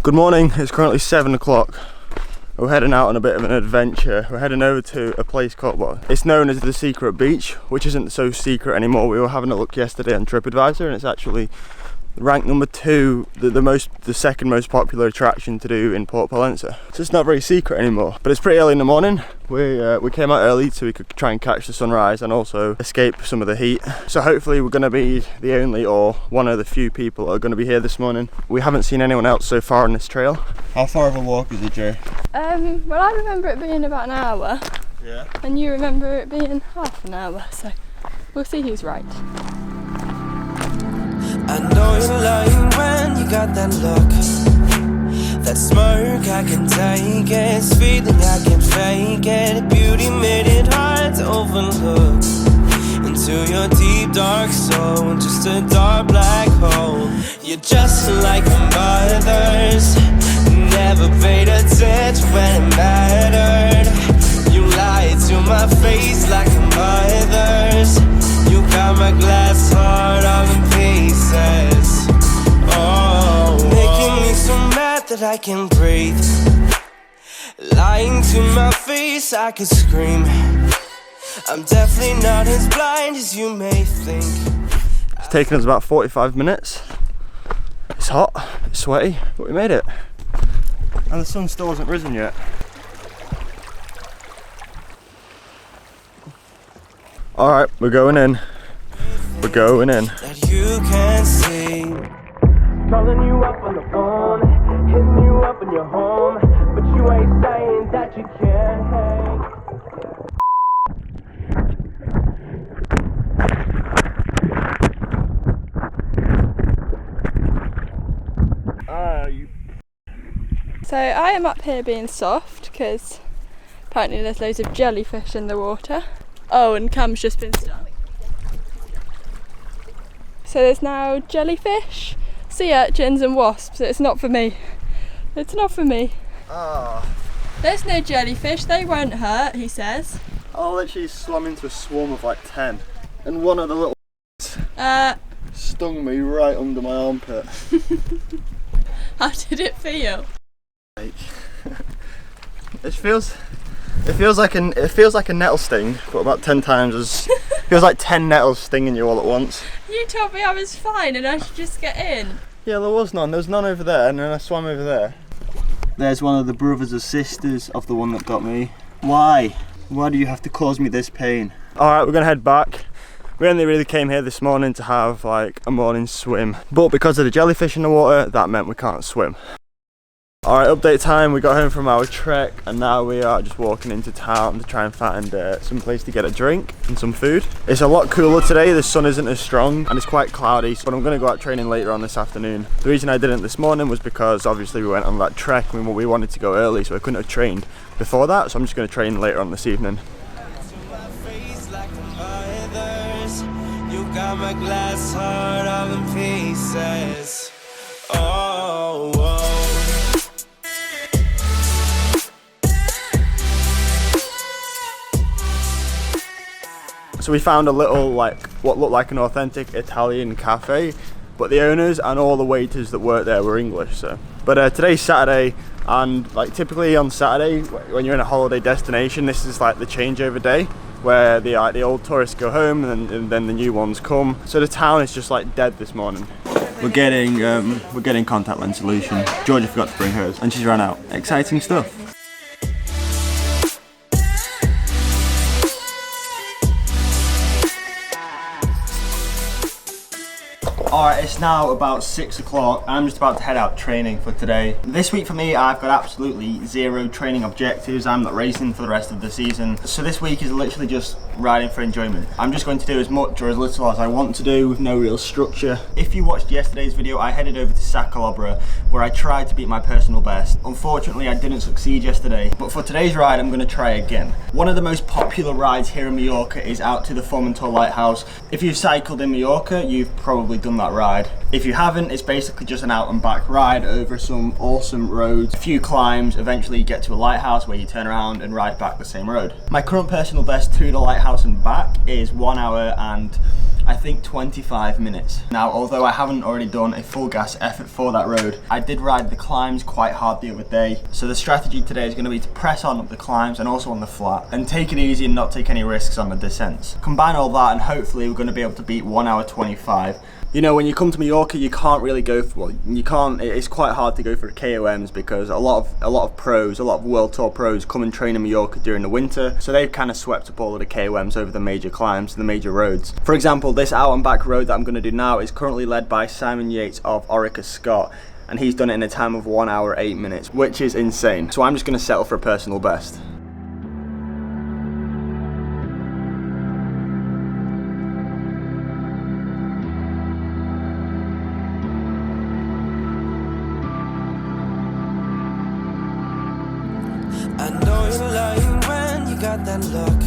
Good morning, it's currently 7 o'clock. We're heading out on a bit of an adventure. We're heading over to a place called, well, it's known as the Secret Beach, which isn't so secret anymore. We were having a look yesterday on TripAdvisor and it's actually ranked number 2, the second most popular attraction to do in Port Pollença. So it's not very secret anymore, but it's pretty early in the morning. We came out early so we could try and catch the sunrise and also escape some of the heat. So hopefully we're going to be the only or one of the few people that are going to be here this morning. We haven't seen anyone else so far on this trail. How far of a walk is it, Jo? Well, I remember it being about an hour. Yeah. And you remember it being half an hour, so we'll see who's right. I know you're lying when you got that look. That smirk, I can take it. It's feeling, I can fake it. Beauty made it hard to overlook. Into your deep dark soul, just a dark black hole. You're just like others. Never paid attention when it mattered. You lied to my face like others. You got my glass heart all in pieces. Oh, making me so mad that I can't breathe. Lying to my face, I could scream. I'm definitely not as blind as you may think. It's taken us about 45 minutes. It's hot, it's sweaty, but we made it. And the sun still hasn't risen yet. Alright, we're going in. We're going in. That you can see. Calling you up on the phone, hitting you up in your home, but you ain't saying that you can't hang. So I am up here being soft because apparently there's loads of jellyfish in the water. Oh, and Cam's just been stung. So there's now jellyfish, sea urchins and wasps. It's not for me. It's not for me. Ah. There's no jellyfish, they won't hurt, he says. I literally swam into a swarm of like 10 and one of the little stung me right under my armpit. How did it feel? It feels like a nettle sting, but about 10 times as feels like 10 nettles stinging you all at once. You told me I was fine and I should just get in. Yeah, there was none. There was none over there, and then I swam over there. There's one of the brothers or sisters of the one that got me. Why? Why do you have to cause me this pain? Alright, we're gonna head back. We only really came here this morning to have like a morning swim, but because of the jellyfish in the water, that meant we can't swim. Alright, update time. We got home from our trek and now we are just walking into town to try and find some place to get a drink and some food. It's a lot cooler today, the sun isn't as strong and it's quite cloudy, but I'm going to go out training later on this afternoon. The reason I didn't this morning was because obviously we went on that trek and we wanted to go early, so I couldn't have trained before that, so I'm just going to train later on this evening. You got my glass heart all in pieces. Oh, oh. So we found a little, like, what looked like an authentic Italian cafe, but the owners and all the waiters that worked there were English, so. But today's Saturday, and like typically on Saturday, when you're in a holiday destination, this is like the changeover day, where the old tourists go home and then the new ones come. So the town is just like dead this morning. We're getting contact lens solution. Jorja forgot to bring hers, and she's ran out. Exciting stuff. Alright, it's now about 6 o'clock. I'm just about to head out training for today. This week for me, I've got absolutely 0 training objectives. I'm not racing for the rest of the season. So this week is literally just riding for enjoyment. I'm just going to do as much or as little as I want to do with no real structure. If you watched yesterday's video, I headed over to Sa Calobra where I tried to beat my personal best. Unfortunately, I didn't succeed yesterday, but for today's ride, I'm going to try again. One of the most popular rides here in Mallorca is out to the Formentor Lighthouse. If you've cycled in Mallorca, you've probably done that ride. If you haven't, it's basically just an out and back ride over some awesome roads, a few climbs, eventually you get to a lighthouse where you turn around and ride back the same road. My current personal best to the lighthouse and back is 1 hour and I think 25 minutes. Now, although I haven't already done a full gas effort for that road, I did ride the climbs quite hard the other day. So the strategy today is going to be to press on up the climbs and also on the flat, and take it easy and not take any risks on the descents. Combine all that and hopefully we're going to be able to beat 1 hour 25. You know, when you come to Mallorca, you can't really go for, well, you can't, it's quite hard to go for KOMs because a lot of pros, a lot of World Tour pros come and train in Mallorca during the winter, so they've kind of swept up all of the KOMs over the major climbs, the major roads. For example, this out and back road that I'm going to do now is currently led by Simon Yates of Orica Scott, and he's done it in a time of 1 hour 8 minutes, which is insane. So I'm just going to settle for a personal best. I know you're lying when you got that look,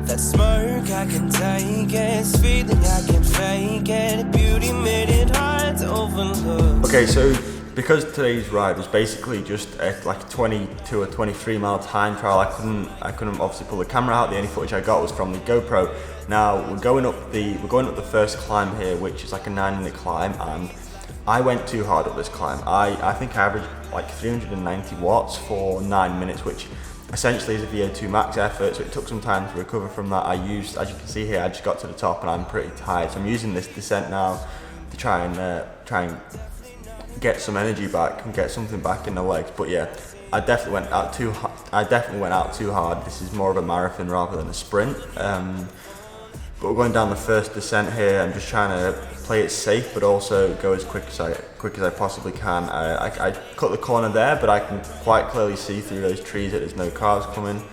that smirk, I can take it, it's feeling I can fake it, beauty made it hard to overlook. Okay, so because today's ride was basically just like a 22 or 23 mile time trial, I couldn't obviously pull the camera out. The only footage I got was from the GoPro. Now we're going up the first climb here, which is like a 9-minute climb, and I went too hard up this climb. I think I averaged like 390 watts for 9 minutes, which essentially is a VO2 max effort, so it took some time to recover from that. I used, as you can see here, I just got to the top and I'm pretty tired, so I'm using this descent now to try and get some energy back and get something back in the legs. But yeah, I definitely went out too hard. This is more of a marathon rather than a sprint. But we're going down the first descent here. I'm just trying to play it safe, but also go as quick as I possibly can. I cut the corner there, but I can quite clearly see through those trees that there's no cars coming.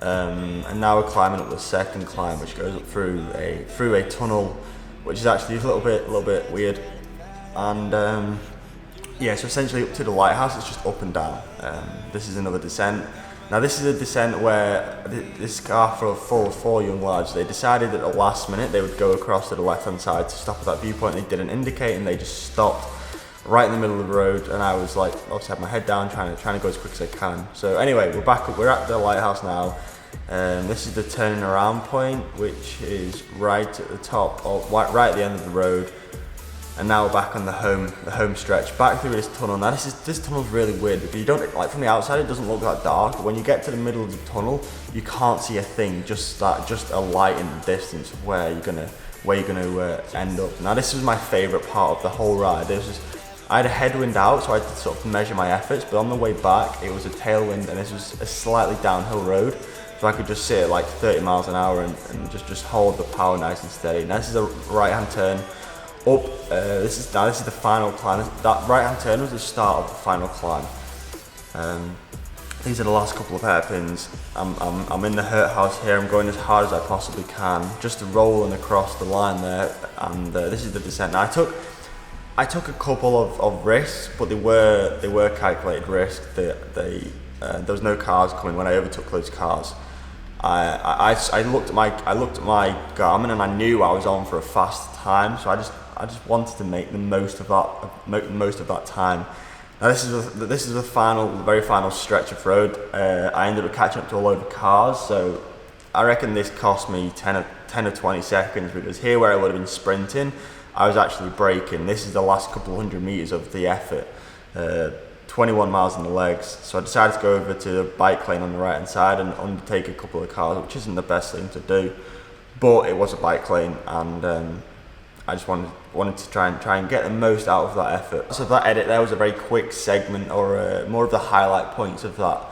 And now we're climbing up the second climb, which goes up through a tunnel, which is actually a little bit weird. And yeah, so essentially up to the lighthouse, it's just up and down. This is another descent. Now this is a descent where this car full of 4 young lads, they decided at the last minute they would go across to the left hand side to stop at that viewpoint. They didn't indicate and they just stopped right in the middle of the road, and I was like, obviously had my head down trying to go as quick as I can. So anyway, we're back up, we're at the lighthouse now. This is the turning around point, which is right at the top, or right at the end of the road. And now we're back on the home stretch, back through this tunnel. Now this tunnel's really weird because you don't, like, from the outside it doesn't look that dark, but when you get to the middle of the tunnel, you can't see a thing, just a light in the distance of where you're gonna end up. Now this was my favourite part of the whole ride. I had a headwind out, so I had to sort of measure my efforts, but on the way back it was a tailwind, and this was a slightly downhill road, so I could just sit at like 30 miles an hour and just hold the power nice and steady. Now this is a right hand turn up. This is the final climb. That right hand turn was the start of the final climb. These are the last couple of hairpins. I'm in the hurt house here. I'm going as hard as I possibly can, just rolling across the line there. And this is the descent. Now I took a couple of risks, but they were calculated risks. There was no cars coming when I overtook those cars. I looked at my Garmin and I knew I was on for a fast time, so I just wanted to make the most of that time. Now this is the very final stretch of road. I ended up catching up to a load of cars, so I reckon this cost me 10 or 20 seconds, because here where I would have been sprinting, I was actually braking. This is the last couple of 100 meters of the effort. 21 miles in the legs, so I decided to go over to the bike lane on the right hand side and undertake a couple of cars, which isn't the best thing to do, but it was a bike lane, and I just wanted to try and get the most out of that effort. So that edit there was a very quick segment, or more of the highlight points of that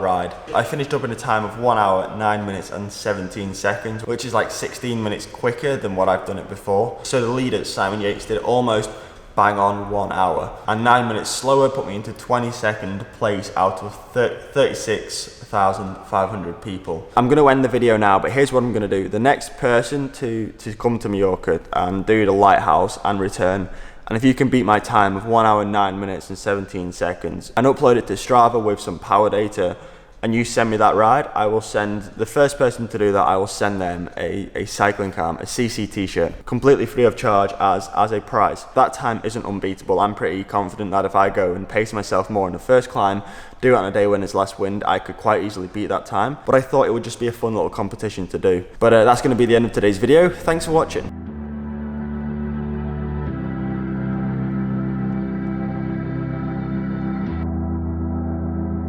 ride. I finished up in a time of 1 hour, 9 minutes and 17 seconds, which is like 16 minutes quicker than what I've done it before. So the leader, Simon Yates, did almost bang on 1 hour, and 9 minutes slower put me into 22nd place out of 36,500 people. I'm going to end the video now, but here's what I'm going to do. The next person to come to Mallorca and do the lighthouse and return, and if you can beat my time of 1 hour, 9 minutes and 17 seconds and upload it to Strava with some power data, and you send me that ride, I will send the first person to do that, I will send them a cycling cam, a CC t-shirt, completely free of charge as a prize. That time isn't unbeatable. I'm pretty confident that if I go and pace myself more in the first climb, do it on a day when there's less wind, I could quite easily beat that time. But I thought it would just be a fun little competition to do. But that's going to be the end of today's video. Thanks for watching.